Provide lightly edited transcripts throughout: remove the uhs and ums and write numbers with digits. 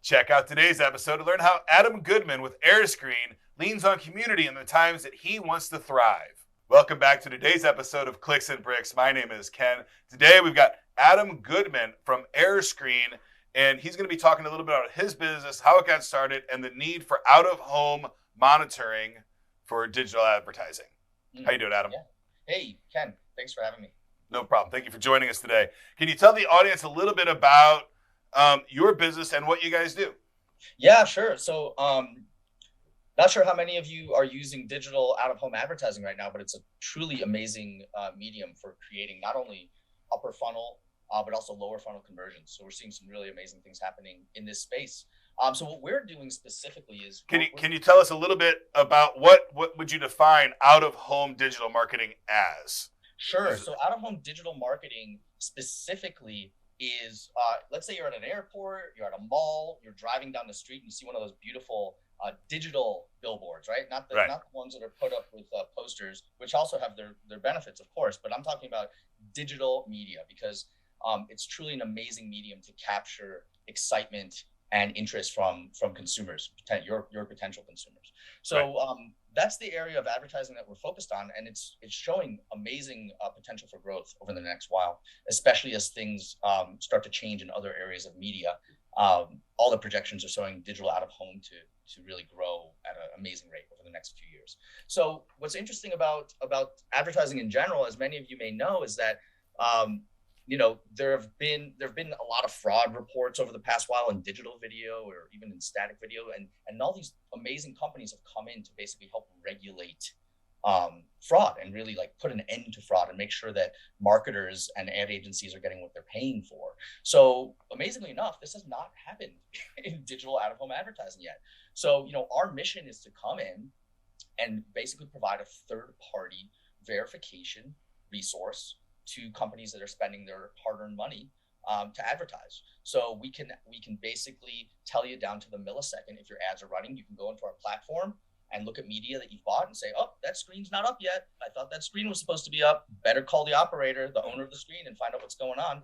Check out today's episode to learn how Adam Goodman with Airsqreen leans on community in the times that he wants to thrive. Welcome back to today's episode of Clicks and Bricks. My name is Ken. Today we've got Adam Goodman from Airsqreen, and he's going to be talking a little bit about his business, how it got started, and the need for out-of-home monitoring for digital advertising. How you doing, Adam? Yeah. Hey, Ken. Thanks for having me. No problem. Thank you for joining us today. Can you tell the audience a little bit about your business and what you guys do? Yeah, sure. So, not sure how many of you are using digital out-of-home advertising right now, but it's a truly amazing medium for creating not only upper funnel, but also lower funnel conversions. So we're seeing some really amazing things happening in this space. So what we're doing specifically is... Can you tell us a little bit about what would you define out-of-home digital marketing as? Sure. So out-of-home digital marketing specifically is, let's say you're at an airport, you're at a mall, you're driving down the street and you see one of those beautiful digital billboards, right? Not the ones that are put up with posters, which also have their benefits, of course, but I'm talking about digital media because it's truly an amazing medium to capture excitement and interest from consumers, your potential consumers. So that's the area of advertising that we're focused on, and it's showing amazing potential for growth over the next while, especially as things start to change in other areas of media. All the projections are showing digital out of home to really grow at an amazing rate over the next few years. So what's interesting about advertising in general, as many of you may know, is that there have been a lot of fraud reports over the past while in digital video or even in static video, and all these amazing companies have come in to basically help regulate fraud and really put an end to fraud and make sure that marketers and ad agencies are getting what they're paying for. So amazingly enough, this has not happened in digital out-of-home advertising yet. So our mission is to come in and basically provide a third-party verification resource to companies that are spending their hard-earned money to advertise. So we can basically tell you down to the millisecond if your ads are running. You can go into our platform and look at media that you've bought and say, oh, that screen's not up yet. I thought that screen was supposed to be up. Better call the operator, the owner of the screen, and find out what's going on.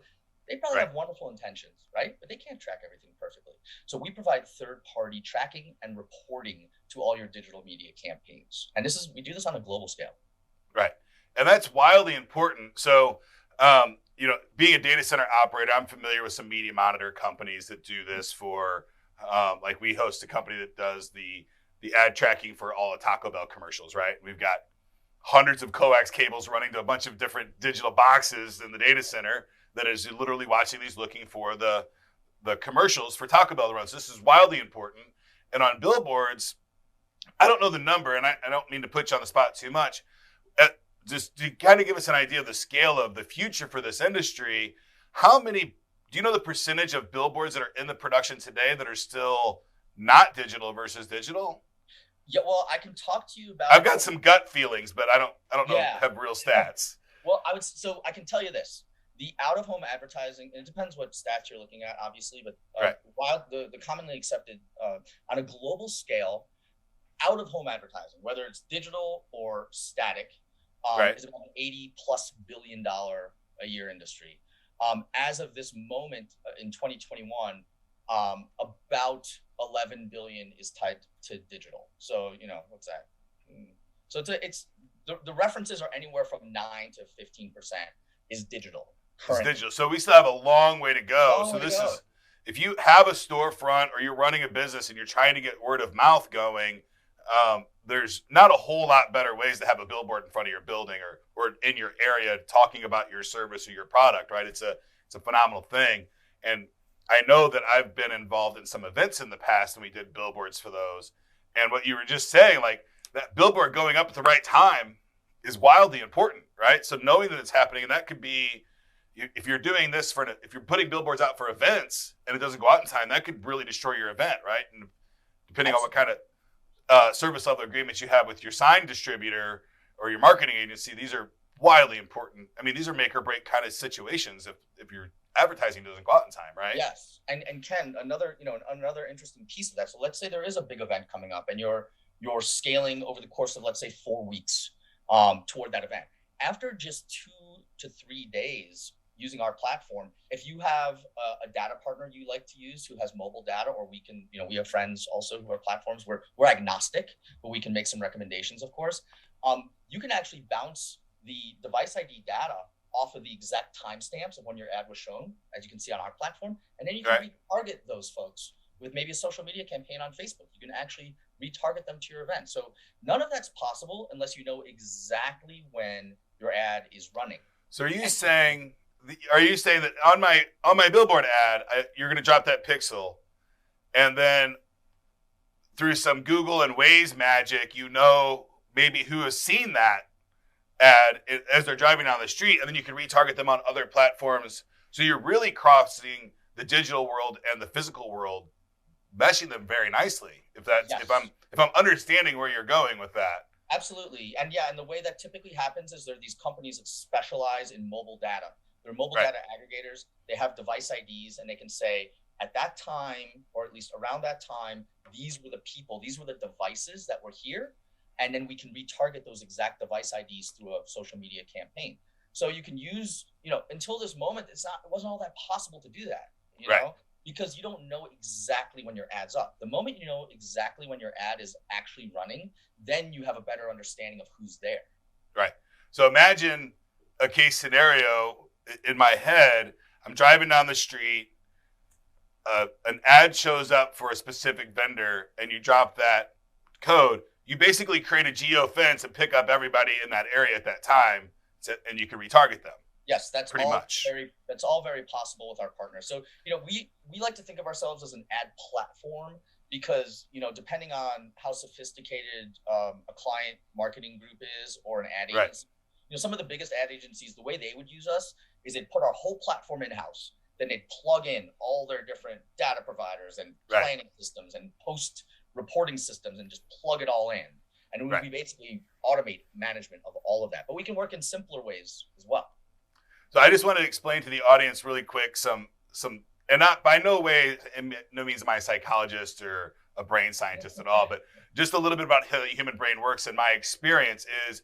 They probably have wonderful intentions, right? But they can't track everything perfectly. So we provide third-party tracking and reporting to all your digital media campaigns. And we do this on a global scale. Right. And that's wildly important. So, being a data center operator, I'm familiar with some media monitor companies that do this for, we host a company that does the ad tracking for all the Taco Bell commercials, right? We've got hundreds of coax cables running to a bunch of different digital boxes in the data center that is literally watching these, looking for the commercials for Taco Bell runs. This is wildly important. And on billboards, I don't know the number, and I don't mean to put you on the spot too much. Just to kind of give us an idea of the scale of the future for this industry, do you know the percentage of billboards that are in the production today that are still not digital versus digital? Yeah, well, I can talk to you about. I've got some gut feelings, but I don't know have real stats. Well, I can tell you this: the out-of-home advertising, and it depends what stats you're looking at, obviously, but while the commonly accepted on a global scale, out-of-home advertising, whether it's digital or static, is about an $80+ billion a year industry. As of this moment in 2021, about 11 billion is tied to digital. So what's that? So it's the references are anywhere from 9 to 15% is digital. It's digital. So we still have a long way to go. Is if you have a storefront or you're running a business and you're trying to get word of mouth going. There's not a whole lot better ways to have a billboard in front of your building or in your area talking about your service or your product, right? It's a phenomenal thing. And I know that I've been involved in some events in the past and we did billboards for those. And what you were just saying, that billboard going up at the right time is wildly important, right? So knowing that it's happening, and that could be, if you're doing this if you're putting billboards out for events and it doesn't go out in time, that could really destroy your event, right? And depending on what kind of service level agreements you have with your sign distributor or your marketing agency, these are wildly important. I mean, these are make or break kind of situations if your advertising doesn't go out in time, right? Yes. And Ken, another interesting piece of that. So let's say there is a big event coming up and you're scaling over the course of, let's say, 4 weeks toward that event. After just 2 to 3 days, using our platform. If you have a data partner you like to use who has mobile data, or we can, we have friends also who are platforms, we're agnostic, but we can make some recommendations, of course. You can actually bounce the device ID data off of the exact timestamps of when your ad was shown, as you can see on our platform. And then you can retarget those folks with maybe a social media campaign on Facebook. You can actually retarget them to your event. So none of that's possible unless you know exactly when your ad is running. So are you saying that on my billboard ad, you're going to drop that pixel, and then through some Google and Waze magic, maybe who has seen that ad as they're driving down the street, and then you can retarget them on other platforms. So you're really crossing the digital world and the physical world, meshing them very nicely. If I'm understanding where you're going with that. Absolutely. And the way that typically happens is there are these companies that specialize in mobile data. They're mobile data aggregators. They have device IDs, and they can say at that time, or at least around that time, these were the people, these were the devices that were here. And then we can retarget those exact device IDs through a social media campaign. So you can use, until this moment, it wasn't all that possible to do that, you know, because you don't know exactly when your ad's up. The moment you know exactly when your ad is actually running, then you have a better understanding of who's there. Right. So imagine a case scenario in my head. I'm driving down the street. An ad shows up for a specific vendor, and you drop that code. You basically create a geo fence and pick up everybody in that area at that time, and you can retarget them. Yes, that's all very possible with our partners. So, we like to think of ourselves as an ad platform because, depending on how sophisticated a client marketing group is or an ad agency, some of the biggest ad agencies, the way they would use us is they'd put our whole platform in-house. Then they'd plug in all their different data providers and planning systems and post reporting systems and just plug it all in. And we basically automate management of all of that. But we can work in simpler ways as well. So I just want to explain to the audience really quick some, and not by no way, no means am I a psychologist or a brain scientist at all, but just a little bit about how the human brain works. And my experience is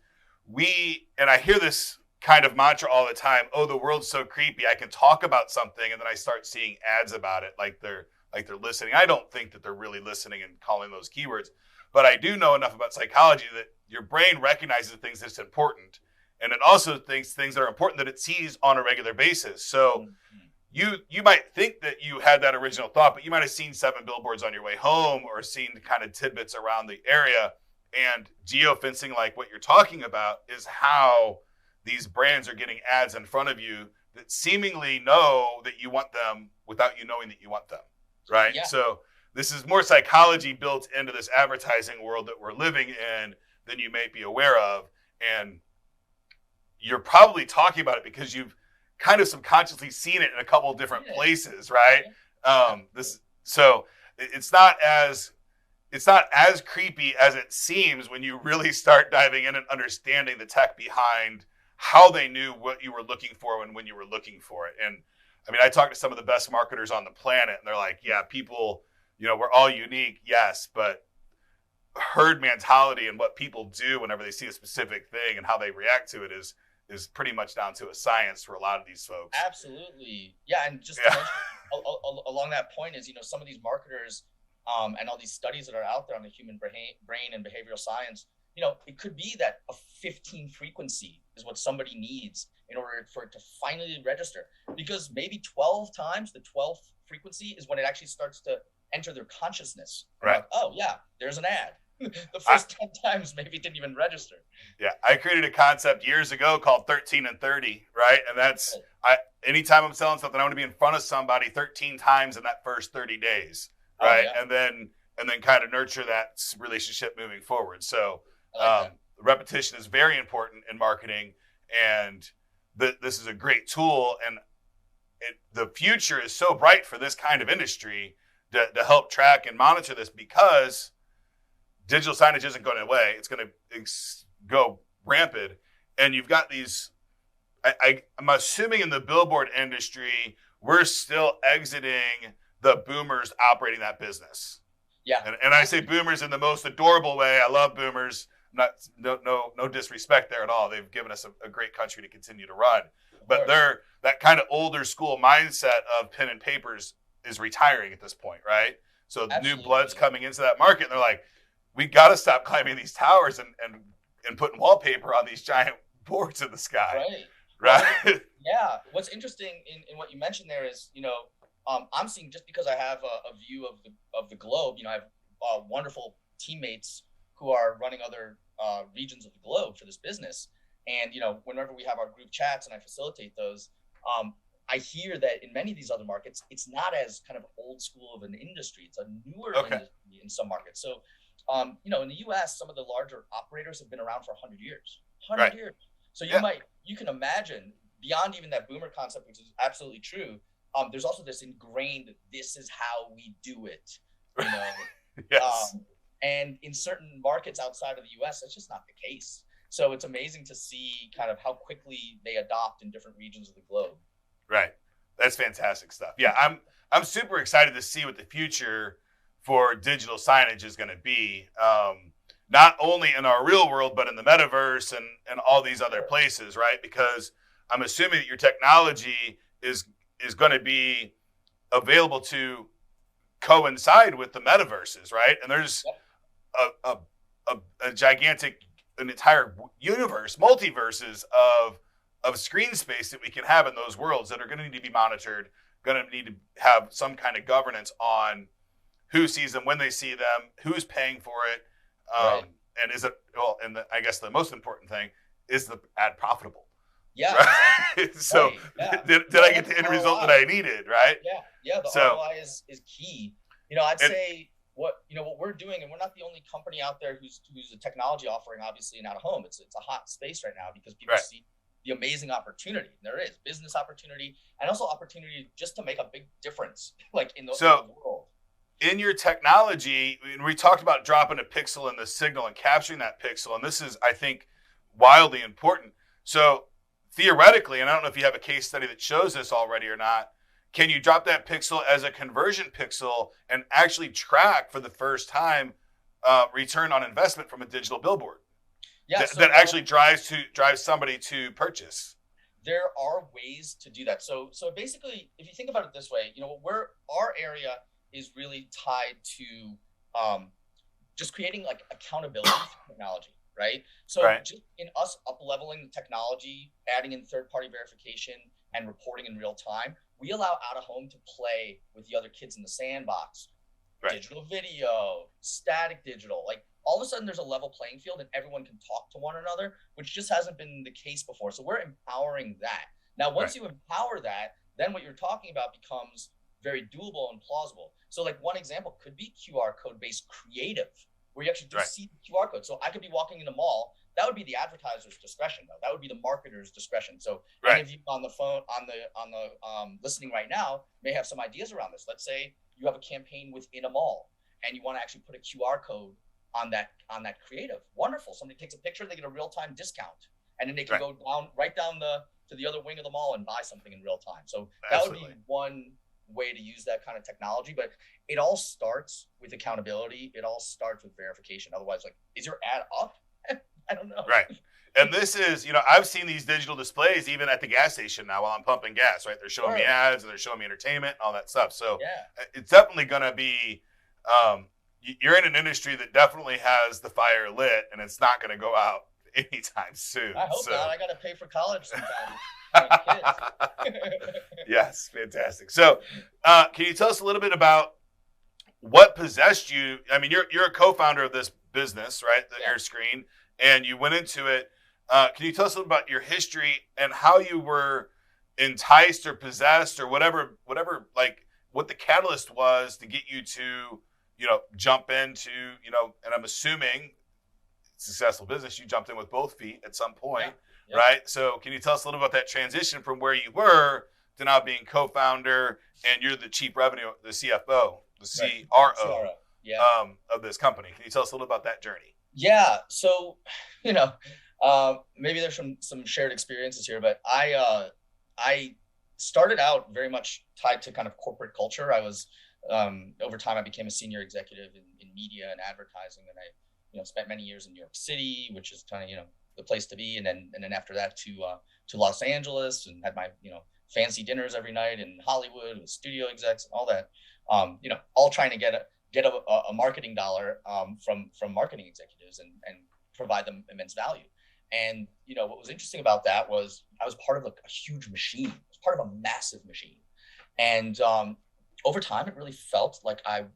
and I hear this kind of mantra all the time, oh, the world's so creepy. I can talk about something and then I start seeing ads about it like they're listening. I don't think that they're really listening and calling those keywords, but I do know enough about psychology that your brain recognizes things that's important. And it also thinks things that are important that it sees on a regular basis. So you might think that you had that original thought, but you might have seen 7 billboards on your way home or seen kind of tidbits around the area. And geofencing, like what you're talking about, is how these brands are getting ads in front of you that seemingly know that you want them without you knowing that you want them. Right. Yeah. So this is more psychology built into this advertising world that we're living in than you may be aware of. And you're probably talking about it because you've kind of subconsciously seen it in a couple of different places. Right. So it's not as creepy as it seems when you really start diving in and understanding the tech behind how they knew what you were looking for and when you were looking for it. And I mean, I talk to some of the best marketers on the planet, and they're like, yeah, people, we're all unique, yes, but herd mentality and what people do whenever they see a specific thing and how they react to it is pretty much down to a science for a lot of these folks. Absolutely. Yeah, and just to mention, along that point is, some of these marketers and all these studies that are out there on the human brain and behavioral science, it could be that a 15 frequency is what somebody needs in order for it to finally register, because maybe 12 times the 12th frequency is when it actually starts to enter their consciousness. Right. Like, oh yeah, there's an ad. The first 10 times maybe it didn't even register. Yeah, I created a concept years ago called 13 and 30, right? And that's anytime I'm selling something, I want to be in front of somebody 13 times in that first 30 days, right? Oh, yeah. And then kind of nurture that relationship moving forward. So repetition is very important in marketing, and this is a great tool. And the future is so bright for this kind of industry to help track and monitor this, because digital signage isn't going away. It's going to go rampant. And you've got these, I'm assuming in the billboard industry, we're still exiting the boomers operating that business. Yeah. And I say boomers in the most adorable way. I love boomers. No disrespect there at all. They've given us a great country to continue to run. but that kind of older school mindset of pen and papers is retiring at this point, right? So the new blood's coming into that market, and they're like, we got to stop climbing these towers and putting wallpaper on these giant boards in the sky. Right. Well, yeah. What's interesting in what you mentioned there is, I'm seeing, just because I have a view of the globe, I have wonderful teammates who are running other regions of the globe for this business. And, whenever we have our group chats and I facilitate those, I hear that in many of these other markets, it's not as kind of old school of an industry. It's a newer industry in some markets. So, in the US, some of the larger operators have been around for 100 years. 100 years. So you can imagine, beyond even that boomer concept, which is absolutely true, there's also this ingrained, this is how we do it, Yes. And in certain markets outside of the US, that's just not the case. So it's amazing to see kind of how quickly they adopt in different regions of the globe. Right. That's fantastic stuff. Yeah, I'm super excited to see what the future for digital signage is going to be. Not only in our real world, but in the metaverse and all these other places, right? Because I'm assuming that your technology is going to be available to coincide with the metaverses, right? And there's a gigantic, an entire universe, multiverses of screen space that we can have in those worlds that are going to need to be monitored, going to need to have some kind of governance on who sees them, when they see them, who's paying for it. And is it, I guess the most important thing is the ad profitable. Yeah. Right? So did I get the end result that I needed, right? Yeah. The ROI is key. I'd say what we're doing, and we're not the only company out there who's a technology offering, obviously, in out of home. It's a hot space right now because people see the amazing opportunity. There is business opportunity and also opportunity just to make a big difference, like in the world. In your technology, we talked about dropping a pixel in the signal and capturing that pixel, and this is, I think, wildly important. So theoretically, and I don't know if you have a case study that shows this already or not, can you drop that pixel as a conversion pixel and actually track for the first time return on investment from a digital billboard? Yeah, that actually drives somebody to purchase. There are ways to do that. So basically, if you think about it this way, our area is really tied to just creating like accountability technology, right? So just in us up-leveling the technology, adding in third-party verification and reporting in real time, we allow out-of-home to play with the other kids in the sandbox. Digital video, static digital, like all of a sudden there's a level playing field and everyone can talk to one another, which just hasn't been the case before. So we're empowering that. Now, once you empower that, then what you're talking about becomes very doable and plausible. So like one example could be QR code based creative, where you actually do see the QR code. So I could be walking in the mall. That would be the advertiser's discretion, though. That would be the marketer's discretion. So any of you on the phone, on the listening right now, may have some ideas around this. Let's say you have a campaign within a mall, and you want to actually put a QR code on that creative. Wonderful. Somebody takes a picture, they get a real time discount, and then they can go right down to the other wing of the mall and buy something in real time. So that would be one way to use that kind of technology, but it all starts with accountability. It all starts with verification. Otherwise, like, is your ad up? I don't know. Right. And this is, I've seen these digital displays even at the gas station now while I'm pumping gas, right? They're showing me ads and they're showing me entertainment and all that stuff. So it's definitely going to be, you're in an industry that definitely has the fire lit, and it's not going to go out anytime soon. I hope not. I got to pay for college sometime. Yes, fantastic. So can you tell us a little bit about what possessed you? I mean, you're a co-founder of this business, right? The Airsqreen, and you went into it. Can you tell us a little about your history and how you were enticed or possessed or whatever, like what the catalyst was to get you to, jump into, and I'm assuming successful business, you jumped in with both feet at some point. Yeah. Right. So can you tell us a little about that transition from where you were to now being co-founder, and you're the chief revenue, the CFO, the CRO of this company? Can you tell us a little about that journey? Yeah. So, maybe there's some shared experiences here, but I started out very much tied to kind of corporate culture. I was, over time, I became a senior executive in media and advertising, and I spent many years in New York City, which is kind of, the place to be. And then after that to Los Angeles, and had my, fancy dinners every night in Hollywood with studio execs and all that, all trying to get a marketing dollar from marketing executives and provide them immense value. And, what was interesting about that was I was part of a huge machine. I was part of a massive machine. And over time, it really felt like I,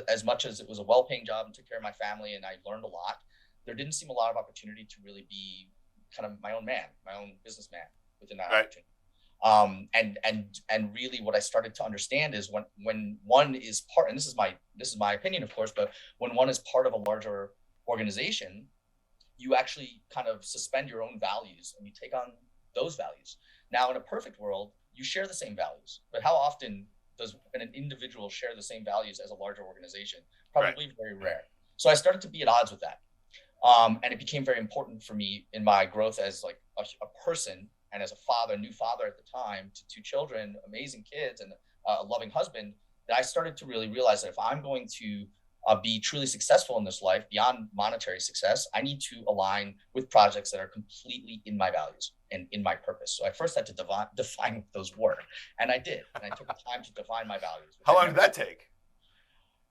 as much as it was a well-paying job and took care of my family and I learned a lot, there didn't seem a lot of opportunity to really be kind of my own man, my own businessman within that opportunity. And really what I started to understand is when one is part, and this is my opinion, of course, but when one is part of a larger organization, you actually kind of suspend your own values and you take on those values. Now, in a perfect world, you share the same values, but how often does an individual share the same values as a larger organization? Probably very rare. So I started to be at odds with that. And it became very important for me in my growth as like a person and as a new father at the time to 2 children, amazing kids, and a loving husband, that I started to really realize that if I'm going to be truly successful in this life beyond monetary success, I need to align with projects that are completely in my values and in my purpose. So I first had to define what those were, and I did. And I took the time to define my values. How long did that take?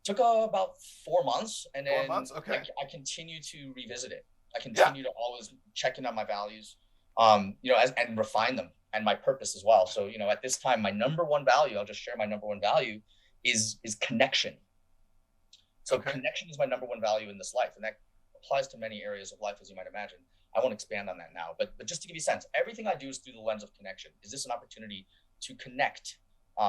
Took about 4 months, and then 4 months? Okay. I continue to revisit it. I continue to always check in on my values, and refine them, and my purpose as well. So, at this time, my number one value, I'll just share my number one value, is connection. So connection is my number one value in this life, and that applies to many areas of life, as you might imagine. I won't expand on that now, but just to give you a sense, everything I do is through the lens of connection. Is this an opportunity to connect?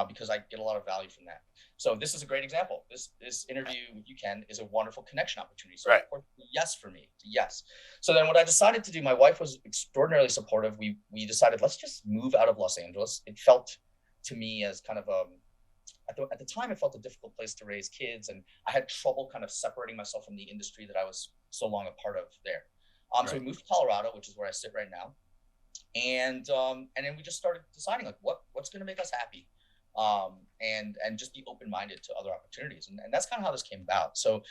Because I get a lot of value from that. So this is a great example. This interview with you, Ken, is a wonderful connection opportunity. So of course, yes for me, it's a yes. So then what I decided to do, my wife was extraordinarily supportive. We decided, let's just move out of Los Angeles. It felt to me as kind of at the time, it felt a difficult place to raise kids, and I had trouble kind of separating myself from the industry that I was so long a part of there. So we moved to Colorado, which is where I sit right now, and then we just started deciding like what's going to make us happy, and just be open-minded to other opportunities, and that's kind of how this came about. So,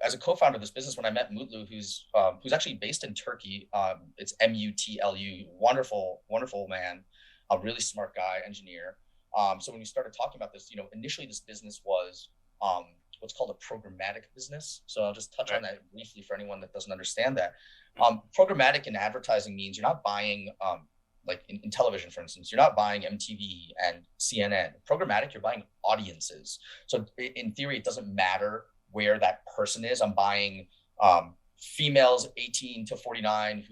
as a co-founder of this business, when I met Mutlu, who's actually based in Turkey, it's Mutlu, wonderful man, a really smart guy, engineer. So when we started talking about this, initially this business was what's called a programmatic business. So I'll just touch on that briefly for anyone that doesn't understand that. Programmatic in advertising means you're not buying, like in television, for instance, you're not buying MTV and CNN. Programmatic, you're buying audiences. So in theory, it doesn't matter where that person is. I'm buying females 18 to 49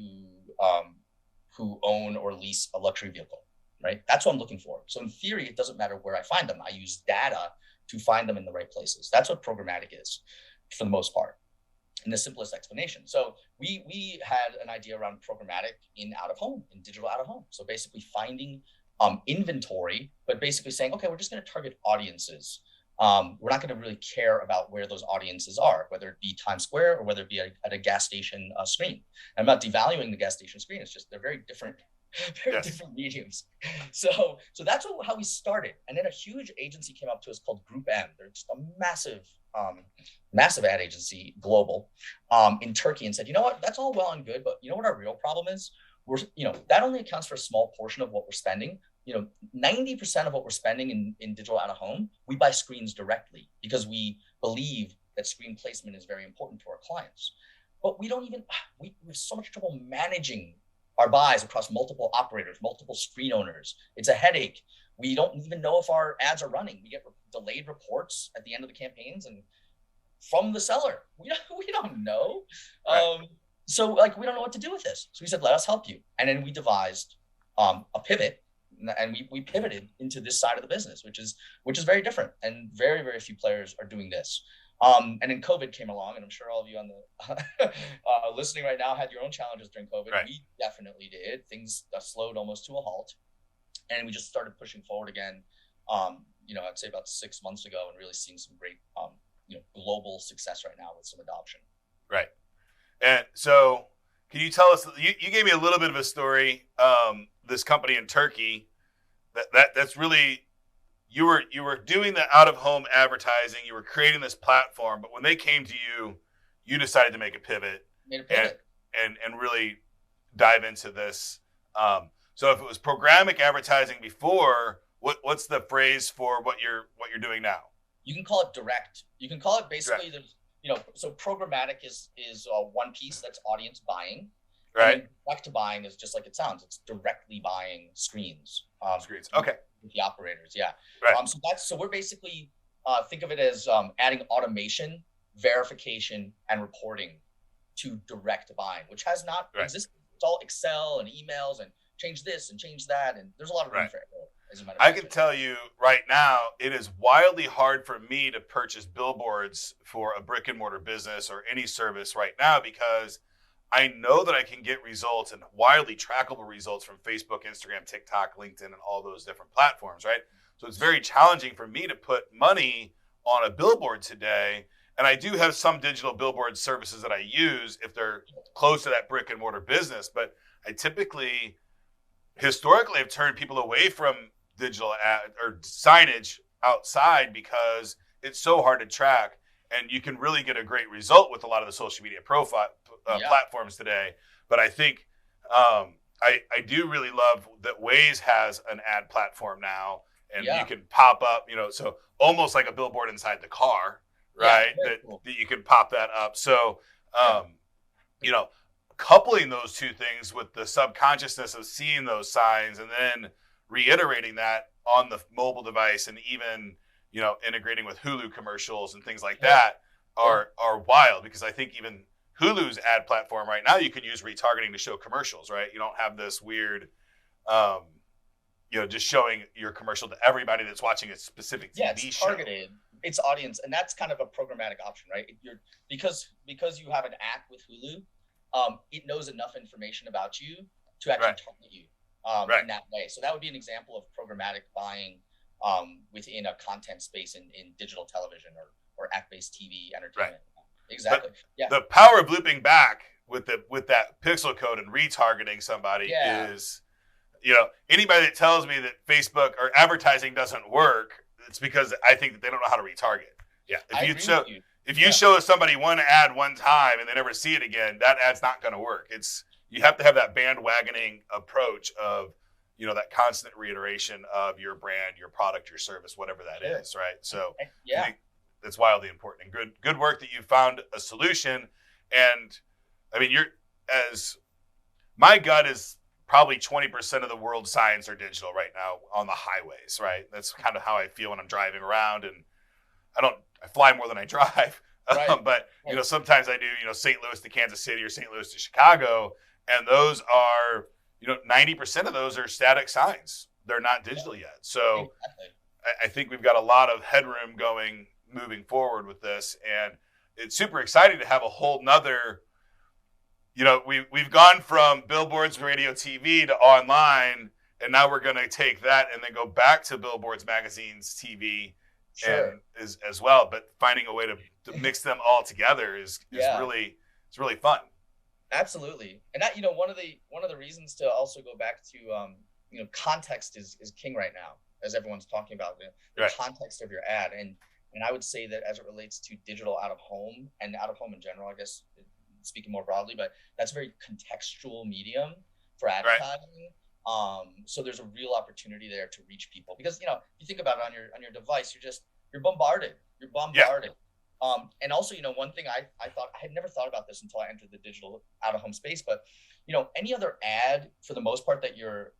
who own or lease a luxury vehicle. Right? That's what I'm looking for. So in theory, it doesn't matter where I find them. I use data to find them in the right places. That's what programmatic is for the most part, in the simplest explanation. So we had an idea around programmatic in out of home, in digital out of home. So basically finding inventory, but basically saying, okay, we're just going to target audiences. We're not going to really care about where those audiences are, whether it be Times Square or whether it be at a gas station screen. I'm not devaluing the gas station screen. It's just they're very different. Different mediums. So that's how we started. And then a huge agency came up to us called Group M. They're just a massive ad agency, global, in Turkey, and said, you know what, that's all well and good, but you know what our real problem is? That only accounts for a small portion of what we're spending. 90% of what we're spending in digital out of home, we buy screens directly because we believe that screen placement is very important to our clients. But we have so much trouble managing our buys across multiple operators, multiple screen owners. It's a headache. We don't even know if our ads are running. We get delayed reports at the end of the campaigns and from the seller. We don't know. So we don't know what to do with this. So we said, let us help you. And then we devised a pivot, and we pivoted into this side of the business, which is very different, and very, very few players are doing this. And then COVID came along, and I'm sure all of you on the listening right now had your own challenges during COVID. We definitely did. Things slowed almost to a halt, and we just started pushing forward again. I'd say about 6 months ago, and really seeing some great, global success right now with some adoption. Right. And so, can you tell us? You gave me a little bit of a story. This company in Turkey, that's really. You were doing the out-of-home advertising. You were creating this platform, but when they came to you, you decided to make a pivot. Made a pivot. and really dive into this. So if it was programmatic advertising before, what's the phrase for what you're doing now? You can call it direct. You can call it basically direct. So programmatic is one piece, that's audience buying. Right. And direct buying is just like it sounds. It's directly buying screens. Screens. Okay. With the operators. Yeah. Right. So we're basically think of it as adding automation, verification, and reporting to direct buying, which has not existed. It's all Excel and emails and change this and change that, and there's a lot of room for error. As a matter of fact, I can tell you right now, it is wildly hard for me to purchase billboards for a brick and mortar business or any service right now, because I know that I can get results and wildly trackable results from Facebook, Instagram, TikTok, LinkedIn, and all those different platforms, right? So it's very challenging for me to put money on a billboard today. And I do have some digital billboard services that I use if they're close to that brick and mortar business. But I historically have turned people away from digital ad or signage outside because it's so hard to track. And you can really get a great result with a lot of the social media platforms today. But I think I do really love that Waze has an ad platform now, and you can pop up, so almost like a billboard inside the car, right? That you can pop that up. So, coupling those two things with the subconsciousness of seeing those signs and then reiterating that on the mobile device, and even integrating with Hulu commercials and things like that are wild, because I think even Hulu's ad platform right now, you can use retargeting to show commercials, right? You don't have this weird, just showing your commercial to everybody that's watching a specific TV show. Targeted. It's audience, and that's kind of a programmatic option, right? Because you have an app with Hulu, it knows enough information about you to actually target you in that way. So that would be an example of programmatic buying within a content space in digital television or app-based TV entertainment. Exactly. But the power of looping back with that pixel code and retargeting somebody is, anybody that tells me that Facebook or advertising doesn't work, it's because I think that they don't know how to retarget. Yeah. If you show somebody one ad one time and they never see it again, that ad's not going to work. You have to have that bandwagoning approach of, that constant reiteration of your brand, your product, your service, whatever that is, right? So I think that's wildly important, and good work that you found a solution. And I mean, my gut is probably 20% of the world's signs are digital right now on the highways, right? That's kind of how I feel when I'm driving around, and I fly more than I drive. But sometimes I do, St. Louis to Kansas City or St. Louis to Chicago, and those are, 90% of those are static signs. They're not digital yet. So I think we've got a lot of headroom moving forward with this, and it's super exciting to have a whole nother, we've gone from billboards, radio, TV to online, and now we're going to take that and then go back to billboards, magazines, TV, and as well. But finding a way to mix them all together is really fun. Absolutely. And that, one of the reasons to also go back to, context is king right now, as everyone's talking about the context of your ad. And I would say that as it relates to digital out of home and out of home in general, I guess speaking more broadly, but that's a very contextual medium for advertising. So there's a real opportunity there to reach people, because, you think about it on your device, you're bombarded. And also, one thing I thought, I had never thought about this until I entered the digital out of home space, but any other ad for the most part that you're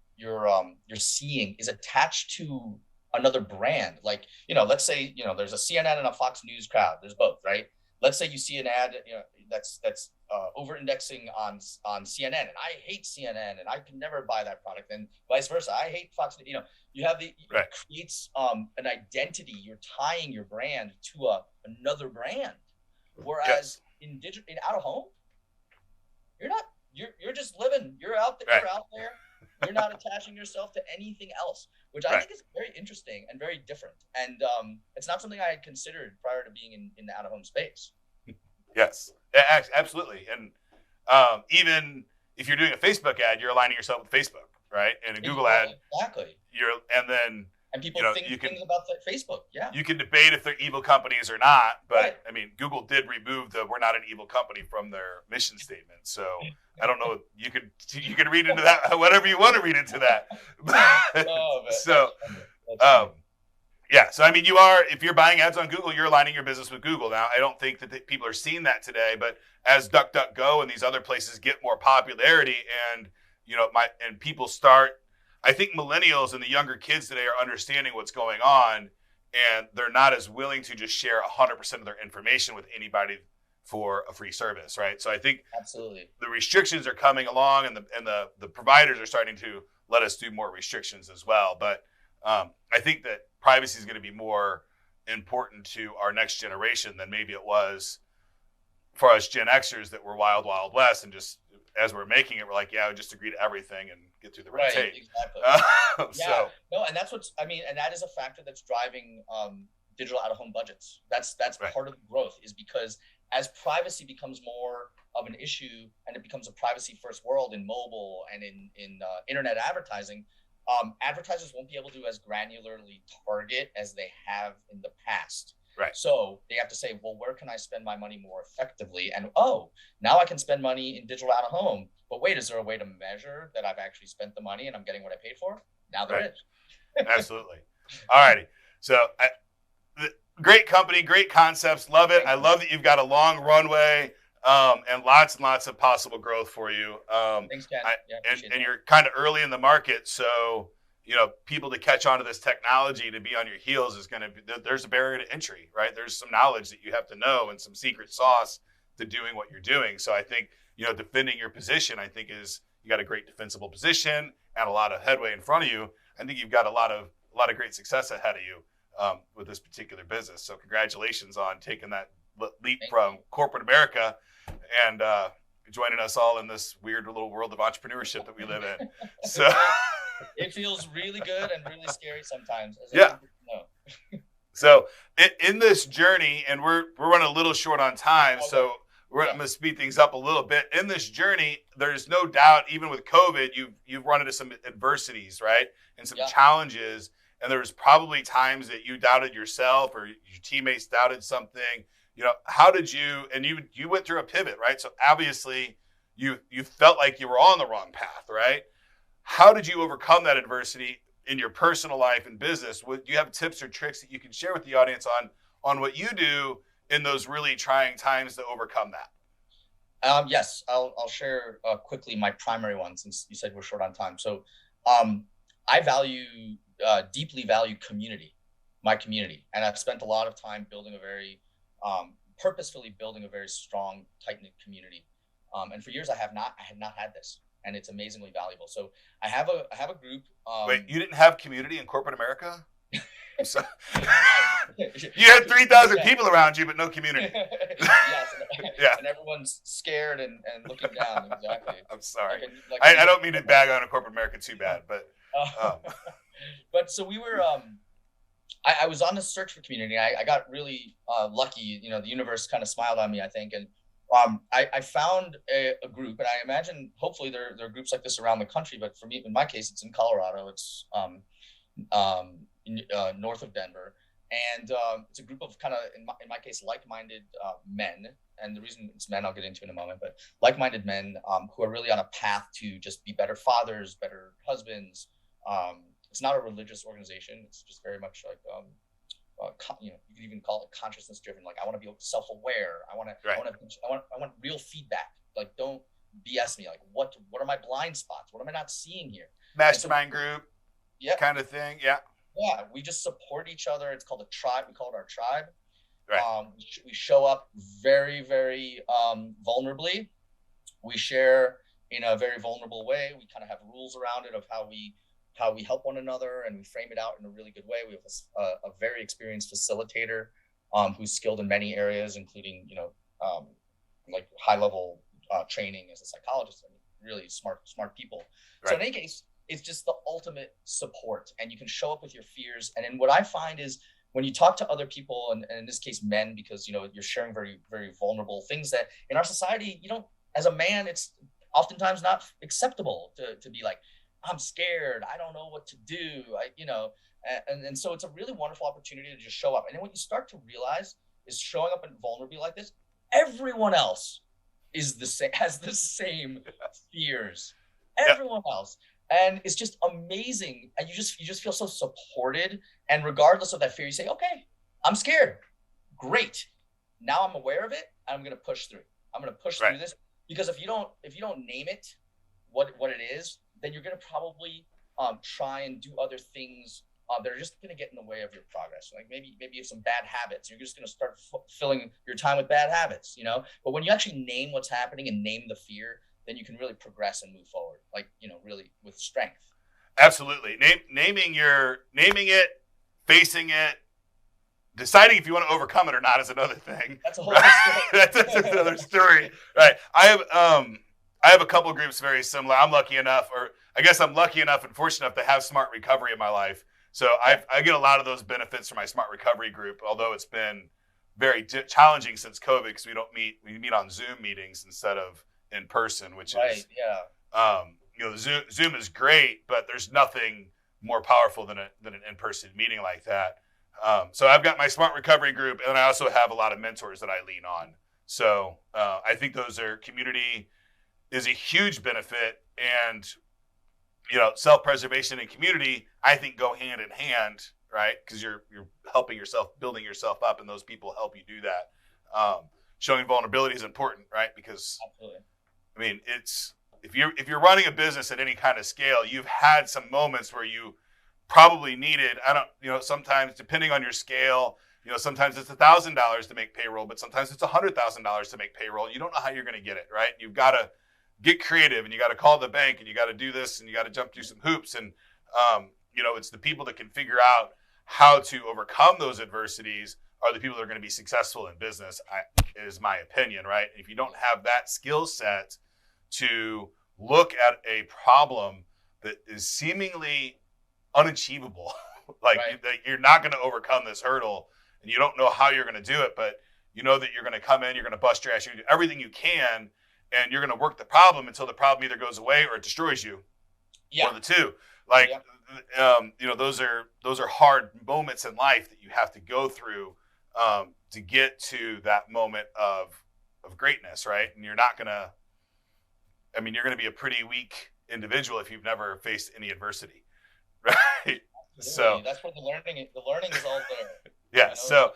seeing is attached to another brand. Like, let's say, there's a CNN and a Fox News crowd. There's both, right? Let's say you see an ad, that's over indexing on CNN, and I hate CNN and I can never buy that product, and vice versa. I hate Fox. You have it creates an identity. You're tying your brand to another brand. Whereas in out of home, you're not. You're just living. You're out there. You're out there. You're not attaching yourself to anything else, which I think is very interesting and very different. And it's not something I had considered prior to being in the out of home space. Yes, absolutely. And even if you're doing a Facebook ad, you're aligning yourself with Facebook, right? And a Google ad, exactly. and then And people think things about Facebook. Yeah. You can debate if they're evil companies or not, but Right. I mean, Google did remove the "we're not an evil company" from their mission statement. So I don't know. You can read into that whatever you want to read into that. Oh, man. So, That's funny. yeah. So I mean, if you're buying ads on Google, you're aligning your business with Google. Now, I don't think that people are seeing that today, but as DuckDuckGo and these other places get more popularity, and people start. I think millennials and the younger kids today are understanding what's going on, and they're not as willing to just share 100% of their information with anybody for a free service, right? So I think absolutely the restrictions are coming along, and the providers are starting to let us do more restrictions as well. But I think that privacy is going to be more important to our next generation than maybe it was for us Gen Xers that were wild, wild west, and just as we're making it, we're like, yeah, we just agree to everything and get through the red tape. Exactly. So no, and that's and that is a factor that's driving digital out-of-home budgets. That's right. Part of the growth, is because as privacy becomes more of an issue and it becomes a privacy-first world in mobile and in internet advertising, advertisers won't be able to as granularly target as they have in the past. Right. So they have to say, well, where can I spend my money more effectively? And now I can spend money in digital out of home. But wait, is there a way to measure that I've actually spent the money and I'm getting what I paid for? Now there is. Absolutely. All righty. So great company, great concepts. Love it. I love that you've got a long runway and lots of possible growth for you. Thanks, Ken. And you're kind of early in the market. So, people to catch on to this technology, to be on your heels is going to be, there's a barrier to entry, right? There's some knowledge that you have to know and some secret sauce to doing what you're doing. So I think, defending your position, I think you got a great defensible position and a lot of headway in front of you. I think you've got a lot of great success ahead of you with this particular business. So congratulations on taking that leap from corporate America and joining us all in this weird little world of entrepreneurship that we live in. So it feels really good and really scary sometimes. So in this journey, and we're running a little short on time, so we're going to speed things up a little bit. In this journey, there's no doubt, even with COVID, you've run into some adversities, right? And some challenges. And there's probably times that you doubted yourself or your teammates doubted something. How did you, and you went through a pivot, right? So obviously you felt like you were on the wrong path, right? How did you overcome that adversity in your personal life and business? Do you have tips or tricks that you can share with the audience on what you do in those really trying times to overcome that? Yes, I'll share quickly my primary one, since you said we're short on time. So I deeply value my community. And I've spent a lot of time building purposefully building a very strong, tight-knit community. And for years I had not had this. And it's amazingly valuable. So I have a group. Wait, you didn't have community in corporate America? So, you had 3,000 people around you, but no community. Yes, and everyone's scared and looking down. Exactly. I'm sorry. I don't mean to bag on corporate America too bad, but. But so we were. I was on the search for community. I got really lucky. The universe kind of smiled on me, I think, and. I found a group, and I imagine hopefully there are groups like this around the country, but for me, in my case, it's in Colorado. It's north of Denver, and it's a group of kind of, in my case, like-minded men. And the reason it's men, I'll get into in a moment, but like-minded men who are really on a path to just be better fathers, better husbands. It's not a religious organization. It's just very much like you could even call it consciousness driven. Like, I want to be self-aware. I want real feedback. Like, don't BS me. Like, what are my blind spots? What am I not seeing here? Mastermind group, kind of thing. Yeah. We just support each other. It's called a tribe. We call it our tribe. Right. We show up very, very vulnerably. We share in a very vulnerable way. We kind of have rules around it of how we help one another, and we frame it out in a really good way. We have a very experienced facilitator who's skilled in many areas, including, like high-level training as a psychologist. I mean, really smart people. Right. So in any case, it's just the ultimate support, and you can show up with your fears. And then what I find is when you talk to other people, and in this case, men, because, you're sharing very, very vulnerable things that in our society, as a man, it's oftentimes not acceptable to be like, I'm scared. I don't know what to do. And so it's a really wonderful opportunity to just show up. And then what you start to realize is showing up and vulnerably like this, everyone else is the same, has the same fears. Everyone else. And it's just amazing. And you just feel so supported. And regardless of that fear, you say, okay, I'm scared. Great. Now I'm aware of it. I'm going to push through. I'm going to push through this, because if you don't name it what it is, then you're going to probably try and do other things that are just going to get in the way of your progress. Like maybe you have some bad habits. You're just going to start filling your time with bad habits, But when you actually name what's happening and name the fear, then you can really progress and move forward, really with strength. Absolutely. Naming it, facing it, deciding if you want to overcome it or not is another thing. That's a whole other story. That's another story. Right. I have a couple of groups very similar. I'm lucky enough and fortunate enough to have Smart Recovery in my life. So I get a lot of those benefits from my Smart Recovery group, although it's been very challenging since COVID because we meet on Zoom meetings instead of in person, which is Zoom is great, but there's nothing more powerful than an in-person meeting like that. So I've got my Smart Recovery group, and I also have a lot of mentors that I lean on. So I think community is a huge benefit, and self-preservation and community, I think, go hand in hand, right? Because you're helping yourself, building yourself up, and those people help you do that. Showing vulnerability is important, right? Because absolutely. I mean, if you're running a business at any kind of scale, you've had some moments where you probably needed, sometimes depending on your scale, sometimes it's $1,000 to make payroll, but sometimes it's $100,000 to make payroll. You don't know how you're going to get it, right? You've got to get creative, and you got to call the bank, and you got to do this, and you got to jump through some hoops. And, it's the people that can figure out how to overcome those adversities are the people that are going to be successful in business, is my opinion, right? If you don't have that skill set to look at a problem that is seemingly unachievable, that you're not going to overcome this hurdle, and you don't know how you're going to do it, but you know that you're going to come in, you're going to bust your ass, you're going to do everything you can, and you're going to work the problem until the problem either goes away or it destroys you. One of the two. Those are hard moments in life that you have to go through to get to that moment of greatness, right? And you're going to be a pretty weak individual if you've never faced any adversity, right? Absolutely. So that's where the learning is all there. Yeah. So,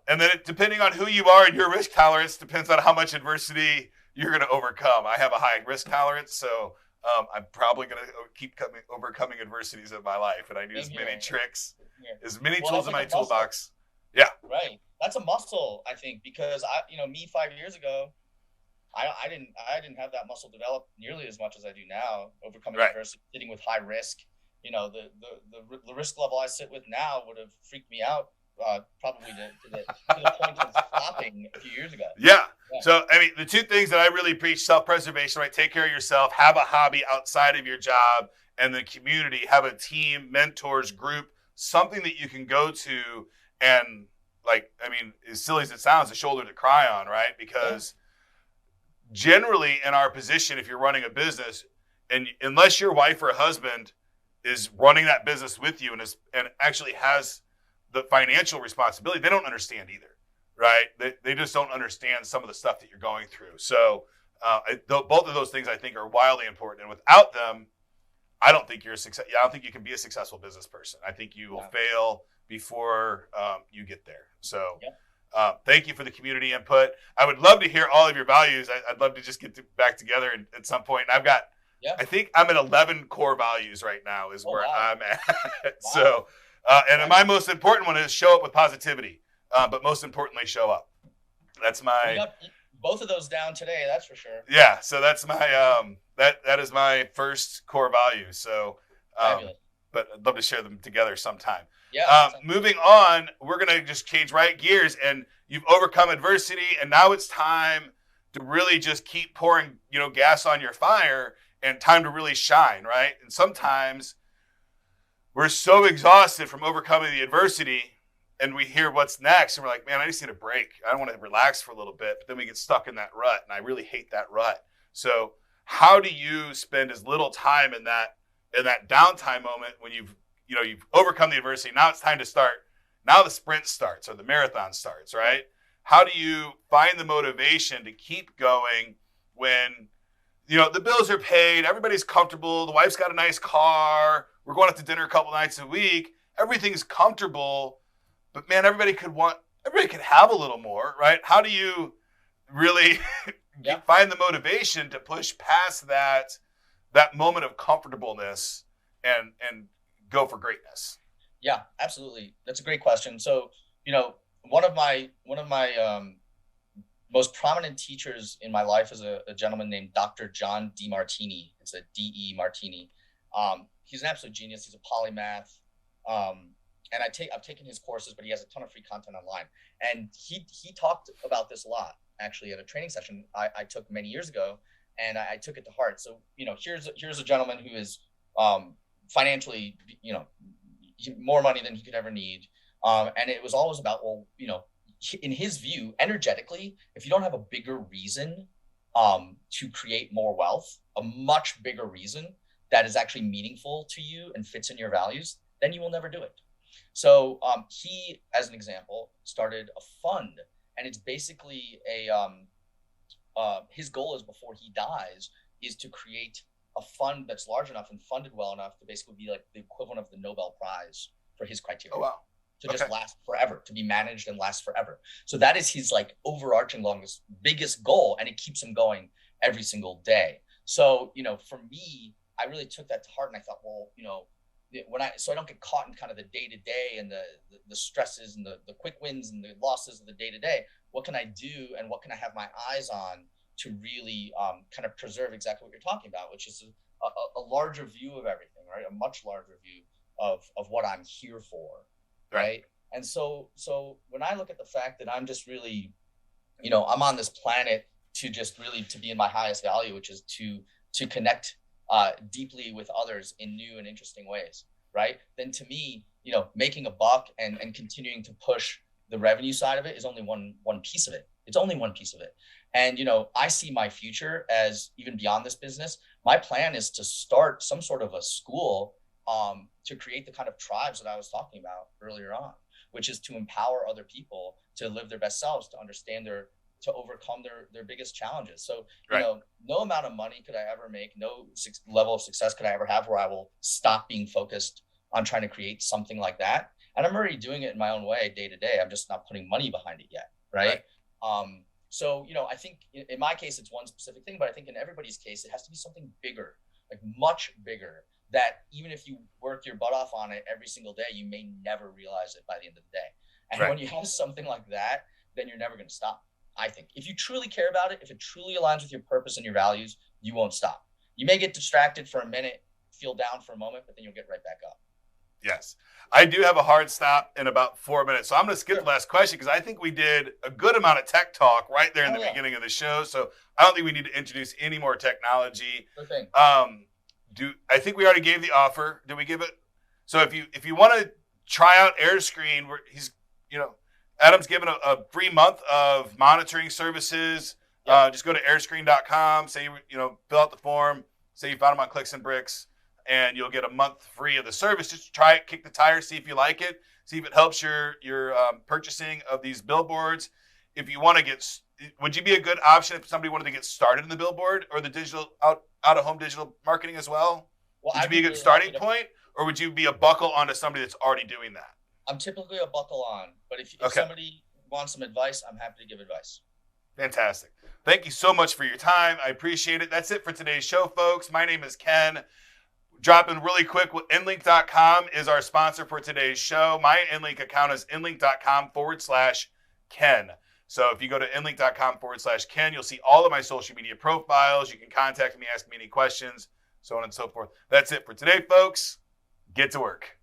and then depending on who you are and your risk tolerance depends on how much adversity you're going to overcome. I have a high risk tolerance, so I'm probably going to keep overcoming adversities in my life, and I do as many tricks, as many tools in my toolbox. Yeah. Right. That's a muscle, I think, because me 5 years ago, I didn't have that muscle developed nearly as much as I do now. Overcoming adversity, sitting with high risk. The risk level I sit with now would have freaked me out probably to the point of stopping a few years ago. Yeah. So, the two things that I really preach: self-preservation, right? Take care of yourself, have a hobby outside of your job, and the community, have a team, mentors, group, something that you can go to and, as silly as it sounds, a shoulder to cry on, right? Because generally in our position, if you're running a business, and unless your wife or husband is running that business with you and actually has the financial responsibility, they don't understand either, right? They just don't understand some of the stuff that you're going through. So both of those things I think are wildly important. And without them, I don't think you're a success. I don't think you can be a successful business person. I think you will fail before you get there. So thank you for the community input. I would love to hear all of your values. I'd love to just get back together at some point. And I've got, I think I'm at 11 core values right now is where I'm at. So, and my most important one is show up with positivity, but most importantly, show up. That's my... We got both of those down today, that's for sure. Yeah, so that's my, that is my first core value. So, but I'd love to share them together sometime. Yeah. Moving on, we're going to just change gears, and you've overcome adversity, and now it's time to really just keep pouring, gas on your fire, and time to really shine, right? And sometimes we're so exhausted from overcoming the adversity, and we hear what's next, and we're like, man, I just need a break. I want to relax for a little bit, but then we get stuck in that rut, and I really hate that rut. So how do you spend as little time in that downtime moment when you've overcome the adversity? Now it's time to start. Now the sprint starts or the marathon starts, right? How do you find the motivation to keep going when, the bills are paid, everybody's comfortable, the wife's got a nice car, we're going out to dinner a couple nights a week, everything's comfortable, but man, everybody could have a little more, right? How do you really find the motivation to push past that moment of comfortableness and go for greatness? Yeah, absolutely. That's a great question. So, one of my most prominent teachers in my life is a gentleman named Dr. John DeMartini. It's a D.E. Martini. He's an absolute genius. He's a polymath. And I've taken his courses, but he has a ton of free content online. And he talked about this a lot, actually, at a training session I took many years ago, and I took it to heart. So, here's a gentleman who is financially, more money than he could ever need. And it was always about, in his view, energetically, if you don't have a bigger reason to create more wealth, a much bigger reason that is actually meaningful to you and fits in your values, then you will never do it. So he, as an example, started a fund, and it's basically his goal is, before he dies, is to create a fund that's large enough and funded well enough to basically be like the equivalent of the Nobel Prize for his criteria. Oh, wow. To just last forever, to be managed and last forever. So that is his overarching longest, biggest goal, and it keeps him going every single day. So, for me, I really took that to heart, and I thought, well, so I don't get caught in kind of the day-to-day and the stresses and the quick wins and the losses of the day-to-day. What can I do, and what can I have my eyes on to really kind of preserve exactly what you're talking about, which is a larger view of everything, right? A much larger view of what I'm here for. Right. And so when I look at the fact that I'm just really, I'm on this planet to be in my highest value, which is to connect deeply with others in new and interesting ways. Right. Then to me, making a buck and continuing to push the revenue side of it is only one piece of it. It's only one piece of it. And, I see my future as even beyond this business. My plan is to start some sort of a school to create the kind of tribes that I was talking about earlier on, which is to empower other people to live their best selves, to understand to overcome their biggest challenges. So, no amount of money could I ever make, no level of success could I ever have where I will stop being focused on trying to create something like that. And I'm already doing it in my own way day to day. I'm just not putting money behind it yet. Right. So, I think in my case, it's one specific thing, but I think in everybody's case, it has to be something bigger, much bigger, that even if you work your butt off on it every single day, you may never realize it by the end of the day. And when you have something like that, then you're never going to stop. I think if you truly care about it, if it truly aligns with your purpose and your values, you won't stop. You may get distracted for a minute, feel down for a moment, but then you'll get right back up. Yes. I do have a hard stop in about 4 minutes. So I'm going to skip the last question because I think we did a good amount of tech talk right there in the beginning of the show. So I don't think we need to introduce any more technology. Good thing. I think we already gave the offer. Did we give it? So if you want to try out Airsqreen, Adam's given a free month of monitoring services. Just go to airsqreen.com, say fill out the form, say you found them on Clicks and Bricks, and you'll get a month free of the service. Just try it, kick the tires, see if you like it, see if it helps your purchasing of these billboards. If you want to would you be a good option if somebody wanted to get started in the billboard or the digital out-of-home digital marketing as well? Would you be a good starting point, or would you be a buckle onto somebody that's already doing that? I'm typically a buckle on, but if somebody wants some advice, I'm happy to give advice. Fantastic. Thank you so much for your time. I appreciate it. That's it for today's show, folks. My name is Ken. Dropping really quick, Inlink.com is our sponsor for today's show. My Inlink account is inlink.com/Ken. So if you go to inlink.com/Ken, you'll see all of my social media profiles. You can contact me, ask me any questions, so on and so forth. That's it for today, folks. Get to work.